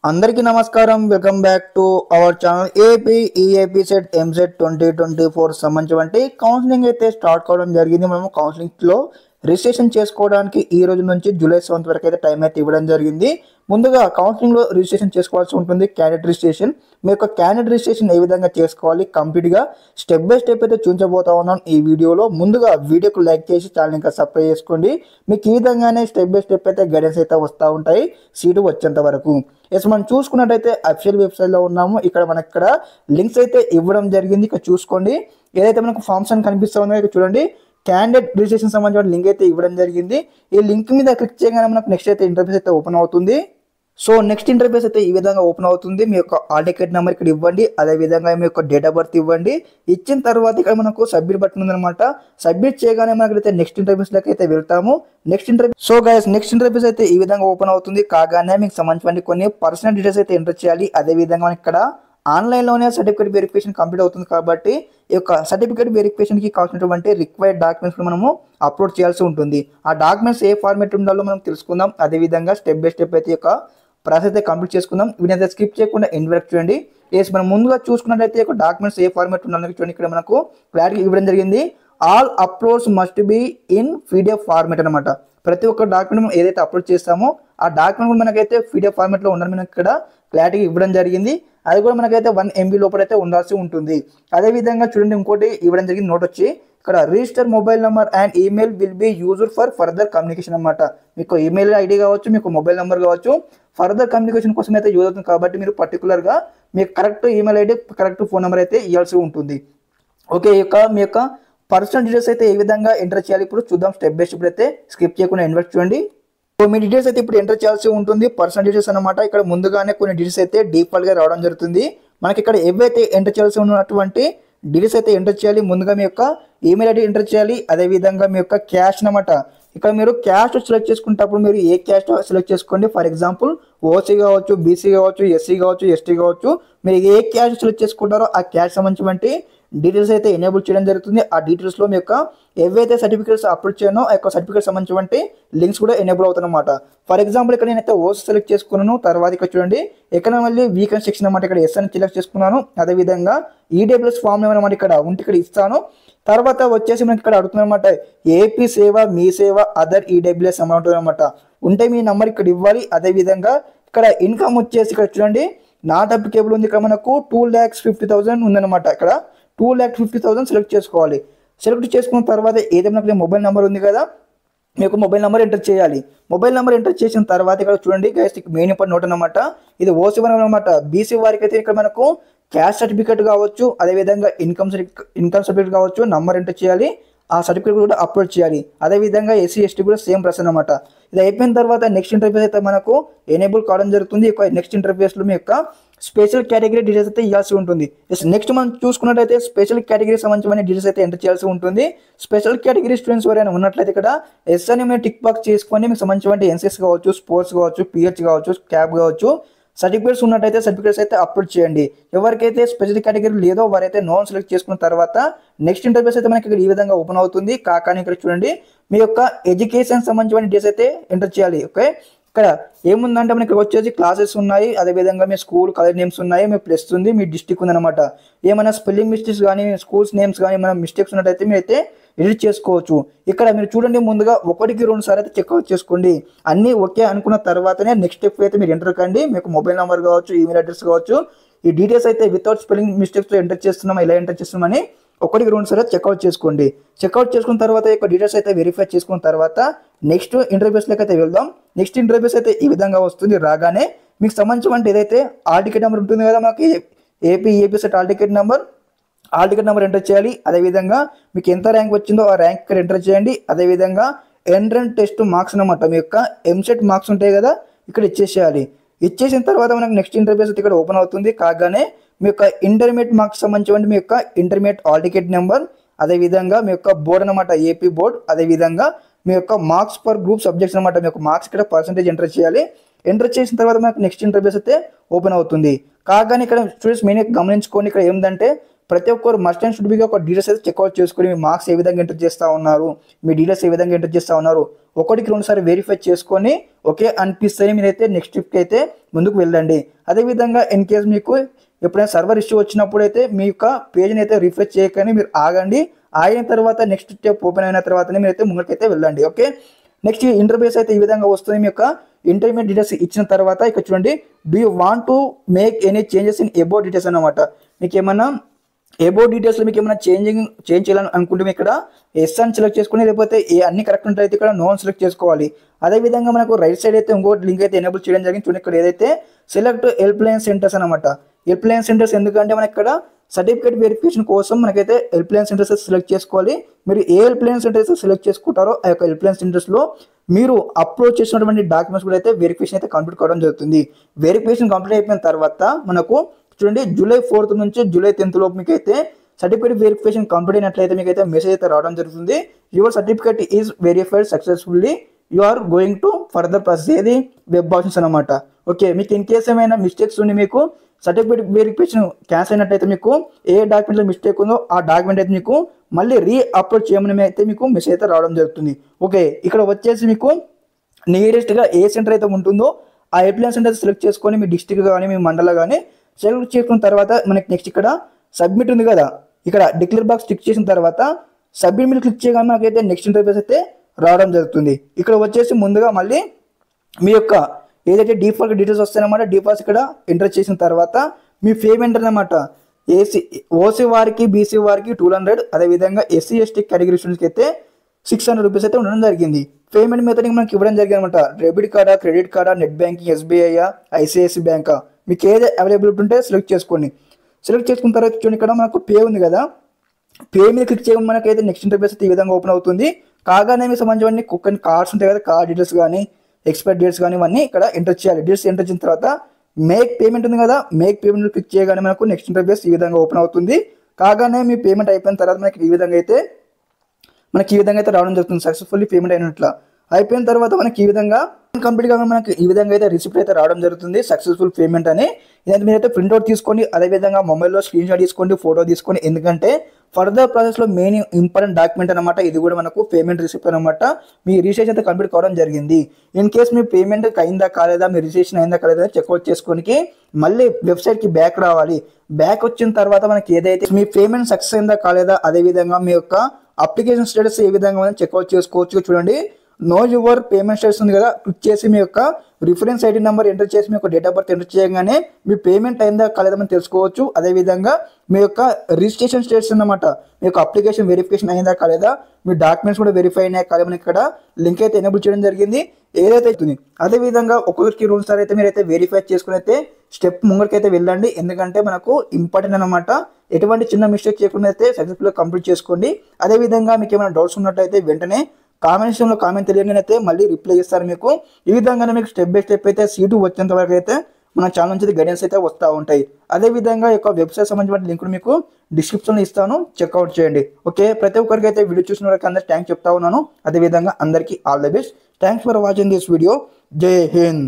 అందరికీ నమస్కారం. Welcome back to our channel. AP EAP set EAMCET 2024 సంబంధించి కౌన్సిలింగ్ అయితే స్టార్ట్ కావడం జరిగింది. మనము కౌన్సిలింగ్లో రిజిస్ట్రేషన్ చేసుకోవడానికి ఈ రోజు నుంచి జూలై 7 వరకు అయితే టైం అయితే ఇవ్వడం జరిగింది. ముందుగా కౌన్సిలింగ్లో రిజిస్ట్రేషన్ చేసుకోవాల్సి ఉంటుంది. క్యాండిడేట్ రిజిస్ట్రేషన్, మీ యొక్క క్యాండిడేట్ రిజిస్ట్రేషన్ ఏ విధంగా చేసుకోవాలి కంప్లీట్గా స్టెప్ బై స్టెప్ అయితే చూపించబోతా ఉన్నాను ఈ వీడియోలో. ముందుగా వీడియోకు లైక్ చేసి ఛానల్ ఇంకా సబ్స్క్రైబ్ చేసుకోండి. మీకు ఈ విధంగానే స్టెప్ బై స్టెప్ అయితే గైడెన్స్ అయితే వస్తూ ఉంటాయి సీటు వచ్చేంత వరకు. ఎస్, మనం చూసుకున్నట్టయితే అఫీషియల్ వెబ్సైట్లో ఉన్నాము. మనకి ఇక్కడ లింక్స్ అయితే ఇవ్వడం జరిగింది. ఇక్కడ చూసుకోండి, ఏదైతే మనకు ఫామ్స్ అని కనిపిస్తూ ఉందో ఇక్కడ చూడండి, క్యాండిడేట్ రిజిస్ట్రేషన్ సంబంధించిన లింక్ అయితే ఇవ్వడం జరిగింది. ఈ లింక్ మీద క్లిక్ చేయగానే మనకు నెక్స్ట్ అయితే ఇంటర్ఫేస్ అయితే ఓపెన్ అవుతుంది. సో నెక్స్ట్ ఇంటర్ఫేస్ అయితే ఈ విధంగా ఓపెన్ అవుతుంది. మీ యొక్క ఆల్ టికెట్ నెంబర్ ఇక్కడ ఇవ్వండి, అదేవిధంగా మీ యొక్క డేట్ ఆఫ్ బర్త్ ఇవ్వండి. ఇచ్చిన తర్వాత ఇక్కడ మనకు సబ్మిట్ బటన్ ఉందన్నమాట. సబ్మిట్ చేయగానే మనకైతే నెక్స్ట్ ఇంటర్ఫేస్లోకి అయితే వెళ్తాము. Next interface, so guys next interface అయితే ఈ విధంగా ఓపెన్ అవుతుంది. కాగానే మీకు సంబంధించిన కొన్ని పర్సనల్ డీటెయిల్స్ అయితే ఎంటర్ చేయాలి. అదేవిధంగా మనకి ఇక్కడ ఆన్లైన్లోనే సర్టిఫికేట్ వెరిఫికేషన్ కంప్లీట్ అవుతుంది కాబట్టి ఈ యొక్క సర్టిఫికేట్ వెరిఫికేషన్కి కావాల్సినటువంటి రిక్వైర్డ్ డాక్యుమెంట్స్ మనము అప్లోడ్ చేయాల్సి ఉంటుంది. ఆ డాక్యుమెంట్స్ ఏ ఫార్మేట్ ఉండాలో మనం తెలుసుకుందాం. అదేవిధంగా స్టెప్ బై స్టెప్ అయితే యొక్క ప్రాసెస్ అయితే కంప్లీట్ చేసుకుందాం. వీనైతే స్కిప్ చేయకుండా ఎండ్ వరకు చూడండి. ఎస్, మనం ముందుగా చూసుకున్నట్లయితే ఒక డాక్యుమెంట్స్ ఏ ఫార్మేట్ ఉండాలని చూడండి. ఇక్కడ మనకు క్లారిటీ ఇవ్వడం జరిగింది. All uploads must be in PDF format అనమాట. ప్రతి ఒక్క డాక్యుమెంట్ మనం ఏదైతే అప్లోడ్ చేస్తామో ఆ డాక్యుమెంట్ కూడా మనకైతే పీడిఎఫ్ ఫార్మేట్లో ఉండాలని మనకి ఇక్కడ క్లారిటీ ఇవ్వడం జరిగింది. అది కూడా మనకైతే 1 MB లోపలైతే ఉండాల్సి ఉంటుంది. అదేవిధంగా చూడండి, ఇంకోటి ఇవ్వడం జరిగింది నోట్ వచ్చి ఇక్కడ register mobile number and email will be used for further communication అనమాట. మీకు ఈమెయిల్ ఐడి కావచ్చు, మీకు మొబైల్ నెంబర్ కావచ్చు, ఫర్దర్ కమ్యూనికేషన్ కోసం అయితే యూజ్ అవుతుంది కాబట్టి మీరు పర్టికులర్గా మీకు correct email ID, correct phone number అయితే ఇవ్వాల్సి ఉంటుంది. ఓకే, మీ యొక్క పర్సనల్ డీటెయిల్స్ అయితే ఏ విధంగా ఎంటర్ చేయాలి ఇప్పుడు చూద్దాం. స్టెప్ బై స్టెప్ అయితే స్కిప్ చేయకుండా ఇన్వెస్ట్ చూడండి. సో మీ డీటెయిల్స్ అయితే ఇప్పుడు ఎంటర్ చేయాల్సి ఉంటుంది. పర్సనల్ డీటెయిల్స్ అనమాట. ఇక్కడ ముందుగానే కొన్ని డీటెయిల్స్ అయితే డిఫాల్ట్గా రావడం జరుగుతుంది. మనకి ఇక్కడ ఏవైతే ఎంటర్ చేయాల్సి ఉన్నటువంటి డీటెయిల్స్ అయితే ఎంటర్ చేయాలి. ముందుగా మీ యొక్క ఈమెయిల్ ఐడి ఎంటర్ చేయాలి. అదేవిధంగా మీ యొక్క క్యాష్ అనమాట. ఇక్కడ మీరు క్యాస్ట్ సెలెక్ట్ చేసుకునేటప్పుడు మీరు ఏ క్యాస్ట్ సెలెక్ట్ చేసుకోండి. ఫర్ ఎగ్జాంపుల్ ఓసీ కావచ్చు, బీసీ కావచ్చు, ఎస్సీ కావచ్చు, ఎస్టీ కావచ్చు. మీరు ఏ క్యాస్ట్ సెలెక్ట్ చేసుకుంటారో ఆ క్యాస్ట్ సంబంధించి డీటెయిల్స్ అయితే ఎనేబుల్ చేయడం జరుగుతుంది. ఆ డీటెయిల్స్లో మీ యొక్క ఏవైతే సర్టిఫికేట్స్ అప్లోడ్ చేయనో ఆ యొక్క సర్టిఫికేట్ సంబంధించి లింక్స్ కూడా ఎనేబుల్ అవుతాయి అనమాట. ఫర్ ఎగ్జాంపుల్ ఇక్కడ నేనైతే ఓసీ సెలెక్ట్ చేసుకున్నాను. తర్వాత ఇక్కడ చూడండి, ఇక్కడ మళ్ళీ వీకెండ్ సెక్షన్ అనమాట. ఇక్కడ ఎస్ అని సెలెక్ట్ చేసుకున్నాను. అదేవిధంగా ఈడబ్ల్యూఎస్ ఫామ్ అనమాట ఇక్కడ ఉంటే ఇక్కడ ఇస్తాను. తర్వాత వచ్చేసి మనకి ఇక్కడ అడుగుతుంది అనమాట, ఏపీ సేవ, మీ సేవ, అదర్ ఈడబ్ల్యూఎస్ అమౌంట్ అనమాట. ఉంటే మీ నెంబర్ ఇక్కడ ఇవ్వాలి. అదేవిధంగా ఇక్కడ ఇన్కమ్ వచ్చేసి ఇక్కడ చూడండి, నాట్ అప్లికేబుల్ ఉంది. ఇక్కడ మనకు 2,50,000 ఉందన్నమాట. ఇక్కడ 2,50,000 సెలెక్ట్ చేసుకోవాలి. సెలెక్ట్ చేసుకున్న తర్వాత ఏదైనా మొబైల్ నెంబర్ ఉంది కదా, మీకు మొబైల్ నెంబర్ ఎంటర్ చేయాలి. మొబైల్ నెంబర్ ఎంటర్ చేసిన తర్వాత ఇక్కడ చూడండి గైస్, మెయిన్ ఇంపార్టెంట్ నోట్ అనమాట. ఇది ఓసీ వన్ అనమాట. బీసీ వారికి అయితే ఇక్కడ మనకు క్యాస్ట్ సర్టిఫికేట్ కావచ్చు, అదేవిధంగా ఇన్కమ్ సర్టిఫికేట్ కావచ్చు, నంబర్ ఎంటర్ చేయాలి. ఆ సర్టిఫికేట్ కూడా అప్లోడ్ చేయాలి. అదేవిధంగా ఎస్సీ ఎస్టీ కూడా సేమ్ ప్రాసెస్ అనమాట. ఇది అయిపోయిన తర్వాత నెక్స్ట్ ఇంటర్ఫేస్ అయితే మనకు ఎనేబుల్ కావడం జరుగుతుంది. నెక్స్ట్ ఇంటర్ఫేస్లో మీ యొక్క స్పెషల్ కేటగిరీ డీటెయిల్స్ అయితే ఇవ్వాల్సి ఉంటుంది. నెక్స్ట్ మనం చూసుకున్నట్లయితే స్పెషల్ కేటగిరీ సంబంధించిన డీటెయిల్స్ అయితే ఎంటర్ చేయాల్సి ఉంటుంది. స్పెషల్ కేటగిరీ స్టూడెంట్స్ ఎవరైనా ఉన్నట్లయితే ఇక్కడ ఎస్ అని మీరు టిక్ బాక్స్ చేసుకొని మీకు సంబంధించిన ఎన్సీఎస్ కావచ్చు, స్పోర్ట్స్ కావచ్చు, పిహెచ్ కావచ్చు, క్యాబ్ కావచ్చు, సర్టిఫికేట్స్ ఉన్నట్టయితే సర్టిఫికేట్స్ అయితే అప్లోడ్ చేయండి. ఎవరికైతే స్పెషల్ కేటగిరీ లేదో వారైతే నోన్ సెలెక్ట్ చేసుకున్న తర్వాత నెక్స్ట్ ఇంటర్ఫేస్ అయితే మనకి ఇక్కడ ఈ విధంగా ఓపెన్ అవుతుంది. కాకాని ఇక్కడ చూడండి, మీ యొక్క ఎడ్యుకేషన్ సంబంధించిన డీటెయిల్స్ అయితే ఎంటర్ చేయాలి. ఓకే, ఇక్కడ ఏముందంటే మనకి ఇక్కడ వచ్చేసి క్లాసెస్ ఉన్నాయి, అదేవిధంగా మీ స్కూల్ కాలేజ్ నేమ్స్ ఉన్నాయి, మీ ప్లస్ ఉంది, మీ డిస్టిక్ ఉందన్నమాట. ఏమైనా స్పెల్లింగ్ మిస్టేక్స్ కానీ, స్కూల్స్ నేమ్స్ కానీ ఏమైనా మిస్టేక్స్ ఉన్నట్టయితే మీరైతే ఎడిట్ చేసుకోవచ్చు. ఇక్కడ మీరు చూడండి, ముందుగా 1కి 2 సార్లు అయితే చెక్అవుట్ చేసుకోండి. అన్నీ ఓకే అనుకున్న తర్వాతనే నెక్స్ట్ స్టెప్ అయితే మీరు ఎంటర్ కండి. మీకు మొబైల్ నెంబర్ కావచ్చు, ఈమెయిల్ అడ్రస్ కావచ్చు, ఈ డీటెయిల్స్ అయితే వితౌట్ స్పెల్లింగ్ మిస్టేక్స్తో ఎంటర్ చేస్తున్నామా, ఇలా ఎంటర్ చేస్తున్నామని 1కి 2 సార్లు చెక్అవుట్ చేసుకోండి. చెక్అవుట్ చేసుకున్న తర్వాత యొక్క డీటెయిల్స్ అయితే వెరిఫై చేసుకున్న తర్వాత నెక్స్ట్ ఇంటర్ఫేస్లోకి అయితే వెళ్దాం. నెక్స్ట్ ఇంటర్ఫేస్ అయితే ఈ విధంగా వస్తుంది. రాగానే మీకు సంబంధించిన ఏదైతే ఆల్ టికెట్ నెంబర్ ఉంటుంది కదా, మనకి AP set all ticket number enter చేయాలి. అదేవిధంగా మీకు ఎంత ర్యాంక్ వచ్చిందో ఆ ర్యాంక్ ఇక్కడ ఎంటర్ చేయండి. అదేవిధంగా ఎంట్రన్స్ టెస్ట్ మార్క్స్ అనమాట, మీ యొక్క ఎంసెట్ మార్క్స్ ఉంటాయి కదా, ఇక్కడ ఇచ్చేసేయాలి. ఇచ్చేసిన తర్వాత మనకు నెక్స్ట్ ఇంటర్ఫేస్ అయితే ఇక్కడ ఓపెన్ అవుతుంది. కాగానే మీ యొక్క ఇంటర్మీడియట్ మార్క్స్ సంబంధించి మీ యొక్క ఇంటర్మీడియట్ ఆల్ టికెట్ నెంబర్, అదేవిధంగా మీ యొక్క బోర్డ్ అనమాట, ఏపీ బోర్డ్, అదేవిధంగా మీ యొక్క మార్క్స్ పర్ గ్రూప్ సబ్జెక్ట్స్ అనమాట. మీ యొక్క మార్క్స్ ఇక్కడ పర్సెంటేజ్ ఎంటర్ చేయాలి. ఎంటర్ చేసిన తర్వాత మనకు నెక్స్ట్ ఇంటర్ఫేస్ అయితే ఓపెన్ అవుతుంది. కాగానే ఇక్కడ స్టూడెంట్స్ మెయిన్ గమనించుకోండి, ఇక్కడ ఏంటంటే ప్రతి ఒక్కరు మస్ట్ అండ్ షుడ్ బీగా ఒక డీటెయిల్స్ అయితే చెక్అవుట్ చేసుకొని మీ మార్క్స్ ఏ విధంగా ఎంటర్ చేస్తూ ఉన్నారు, మీ డీటెయిల్స్ ఏ విధంగా ఎంటర్ చేస్తూ ఉన్నారు, ఒకటికి 2 సార్లు వెరిఫై చేసుకొని ఓకే అనిపిస్తేనే మీరైతే నెక్స్ట్ స్టెప్కి అయితే ముందుకు వెళ్ళండి. అదేవిధంగా ఇన్ కేస్ మీకు ఎప్పుడైనా సర్వర్ ఇష్యూ వచ్చినప్పుడు అయితే మీ యొక్క పేజ్ని అయితే రిఫ్రెష్ చేయకని మీరు ఆగండి. ఆగిన తర్వాత నెక్స్ట్ స్టెప్ ఓపెన్ అయిన తర్వాతనే మీరైతే ముందుకైతే వెళ్ళండి. ఓకే, నెక్స్ట్ ఇంటర్ఫేస్ అయితే ఈ విధంగా వస్తుంది. మీ యొక్క ఇంటర్మీడియట్ డీటెయిల్స్ ఇచ్చిన తర్వాత ఇక్కడ చూడండి, do you want to make any changes in about details అన్నమాట. మీకు ఏమన్నా అబౌట్ డీటెయిల్స్లో మీకు ఏమైనా చేంజ్ చేయాలని అనుకుంటే ఇక్కడ ఎస్ అని సెలెక్ట్ చేసుకుని, లేకపోతే ఏ అన్ని కరెక్ట్ ఉంటే అయితే ఇక్కడ నో అని సెలెక్ట్ చేసుకోవాలి. అదేవిధంగా మనకు రైట్ సైడ్ అయితే ఇంకోటి లింక్ అయితే ఎనేబుల్ చేయడం జరిగింది. చూడండి ఇక్కడ ఏదైతే సెలెక్ట్ హెల్ప్ లైన్ సెంటర్స్ అనమాట. హెల్ప్ లైన్ సెంటర్స్ ఎందుకంటే మనకి ఇక్కడ సర్టిఫికేట్ వెరిఫికేషన్ కోసం మనకైతే హెల్ప్ లైన్ సెంటర్స్ సెలెక్ట్ చేసుకోవాలి. మీరు ఏ హెల్ప్ లైన్ సెంటర్స్ సెలెక్ట్ చేసుకుంటారో ఆ యొక్క హెల్ప్ లైన్ సెంటర్స్లో మీరు అప్లోడ్ చేసినటువంటి డాక్యుమెంట్స్ కూడా అయితే వెరిఫికేషన్ అయితే కంప్లీట్ కావడం జరుగుతుంది. వెరిఫికేషన్ కంప్లీట్ అయిపోయిన తర్వాత మనకు చూడండి జూలై 4th నుంచి జూలై 10th లోపు మీకు అయితే సర్టిఫికేట్ వెరిఫికేషన్ కంప్లీట్ అయినట్లయితే మీకు అయితే మెసేజ్ అయితే రావడం జరుగుతుంది. Your certificate is verified successfully, you are going to further process. ఏది వెబ్ ఆప్షన్స్ అనమాట. ఓకే, మీకు ఇన్ కేస్ ఏమైనా మిస్టేక్స్ ఉండి మీకు సర్టిఫికేట్ వెరిఫికేషన్ క్యాన్సిల్ అయినట్లయితే మీకు ఏ డాక్యుమెంట్లో మిస్టేక్ ఉందో ఆ డాక్యుమెంట్ అయితే మీకు మళ్ళీ రీ అప్లోడ్ చేయమని అయితే మీకు మెసేజ్ అయితే రావడం జరుగుతుంది. ఓకే, ఇక్కడ వచ్చేసి మీకు నియరెస్ట్గా ఏ సెంటర్ అయితే ఉంటుందో ఆ హెల్ప్ లైన్ సెంటర్ సెలెక్ట్ చేసుకొని మీ డిస్ట్రిక్ట్ కానీ మీ మండల కానీ సెలెక్ట్ చేసుకున్న తర్వాత మనకి నెక్స్ట్ ఇక్కడ సబ్మిట్ ఉంది కదా, ఇక్కడ డిక్లేర్ బాక్స్ క్లిక్ చేసిన తర్వాత సబ్మిట్ మీద క్లిక్ చేయగానే మనకైతే నెక్స్ట్ ఇంటర్ఫేస్ అయితే రావడం జరుగుతుంది. ఇక్కడ వచ్చేసి ముందుగా మళ్ళీ మీ యొక్క ఏదైతే డిఫాల్ట్ డీటెయిల్స్ వస్తాయన్నమాట, డిఫాల్ట్స్ ఇక్కడ ఎంటర్ చేసిన తర్వాత మీ పేమెంట్ అనమాట ఓసీ వారికి బీసీ వారికి 200, అదేవిధంగా ఎస్సీ ఎస్టీ కేటగిరీ స్టూడెంట్స్కి అయితే 600 రూపీస్ అయితే ఉండడం జరిగింది. పేమెంట్ మెథడ్ మనకి ఇవ్వడం జరిగింది అనమాట. డెబిట్ కార్డా, క్రెడిట్ కార్డా, నెట్ బ్యాంకింగ్, ఎస్బీఐ, ఐసిఐసి బ్యాంకా, మీకు ఏది అవైలబిలిటీ ఉంటే సెలెక్ట్ చేసుకోండి. సెలెక్ట్ చేసుకున్న తర్వాత చూడండి ఇక్కడ మనకు పే ఉంది కదా, పే మీద క్లిక్ చేయడం మనకైతే నెక్స్ట్ ఇంటర్ఫేస్ అయితే ఈ విధంగా ఓపెన్ అవుతుంది. కాగానే మీకు సంబంధించిన కొన్ని కార్డ్స్ ఉంటాయి కదా, కార్డ్ డీటెయిల్స్ కానీ ఎక్స్పైర్ డేట్స్ కానీ ఇవన్నీ ఇక్కడ ఎంటర్ చేయాలి. డీటెయిల్స్ ఎంటర్ చేసిన తర్వాత మేక్ పేమెంట్ ఉంది కదా, మేక్ పేమెంట్ క్లిక్ చేయగానే మనకు నెక్స్ట్ ఇంటర్ఫేస్ ఈ విధంగా ఓపెన్ అవుతుంది. కాగానే మీ పేమెంట్ అయిపోయిన తర్వాత మనకి ఈ విధంగా అయితే రావడం జరుగుతుంది. సక్సెస్ఫుల్లీ పేమెంట్ అయినట్ల అయిపోయిన తర్వాత మనకి ఈ విధంగా కంప్లీట్ గా మనకి ఈ విధంగా అయితే రిసిప్ట్ అయితే రావడం జరుగుతుంది, సక్సెస్ఫుల్ పేమెంట్ అని. ఇదంతా మీరైతే ప్రింట్అవుట్ తీసుకోండి, అదేవిధంగా మొబైల్లో స్క్రీన్ షాట్ తీసుకోండి, ఫోటో తీసుకోండి. ఎందుకంటే ఫర్దర్ ప్రాసెస్లో మెయిన్ ఇంపార్టెంట్ డాక్యుమెంట్ అనమాట. ఇది కూడా మనకు పేమెంట్ రిసిప్ట్ అనమాట. మీ రిజిస్ట్రేషన్ అయితే కంప్లీట్ కావడం జరిగింది. ఇన్ కేస్ మీ పేమెంట్ అయిందా కాలేదా, మీ రిజిస్ట్రేషన్ అయిందా కాలేదా చెక్అవుట్ చేసుకోనికి మళ్ళీ వెబ్సైట్కి బ్యాక్ రావాలి. బ్యాక్ వచ్చిన తర్వాత మనకి ఏదైతే మీ పేమెంట్ సక్సెస్ అయిందా కాలేదా, అదేవిధంగా మీ యొక్క అప్లికేషన్ స్టేటస్ ఏ విధంగా చెక్అవుట్ చేసుకోవచ్చు. చూడండి నో యువర్ పేమెంట్ స్టేటస్ ఉంది కదా, క్లిక్ చేసి మీ యొక్క రిఫరెన్స్ ఐడి నెంబర్ ఎంటర్ చేసి మీ యొక్క డేట్ ఆఫ్ బర్త్ ఎంటర్ చేయగానే మీ పేమెంట్ అయిందా కాలేదని తెలుసుకోవచ్చు. అదేవిధంగా మీ యొక్క రిజిస్ట్రేషన్ స్టేటస్ అన్నమాట, మీ యొక్క అప్లికేషన్ వెరిఫికేషన్ అయిందా కాలేదా, మీ డాక్యుమెంట్స్ కూడా వెరిఫై అయినా కాలేదని ఇక్కడ లింక్ అయితే ఎనేబుల్ చేయడం జరిగింది. ఏదైతే అవుతుంది అదేవిధంగా ఒక్కొక్కరికి 2 సార్లు అయితే మీరైతే వెరిఫై చేసుకుని అయితే స్టెప్ ముంగడికైతే వెళ్ళండి. ఎందుకంటే మనకు ఇంపార్టెంట్ అనమాట. ఎటువంటి చిన్న మిస్టేక్ చేయకుండా అయితే సక్సెస్ఫుల్గా కంప్లీట్ చేసుకోండి. అదేవిధంగా మీకు ఏమైనా డౌట్స్ ఉన్నట్టయితే వెంటనే కామెంట్స్లో కామెంట్ తెలియగానే అయితే మళ్ళీ రిప్లై చేస్తారు మీకు. ఈ విధంగానే మీకు స్టెప్ బై స్టెప్ అయితే సీటు వచ్చేంత వరకు అయితే మన ఛానల్ నుంచి గైడెన్స్ అయితే వస్తూ ఉంటాయి. అదేవిధంగా ఈ యొక్క వెబ్సైట్ సంబంధించిన లింక్ మీకు డిస్క్రిప్షన్లో ఇస్తాను, చెక్అవుట్ చేయండి. ఓకే, ప్రతి ఒక్కరికి అయితే వీడియో చూసిన వరకు అందరికీ థ్యాంక్స్ చెప్తా ఉన్నాను. అదేవిధంగా అందరికీ all the best. Thanks for watching this video. జై హింద్.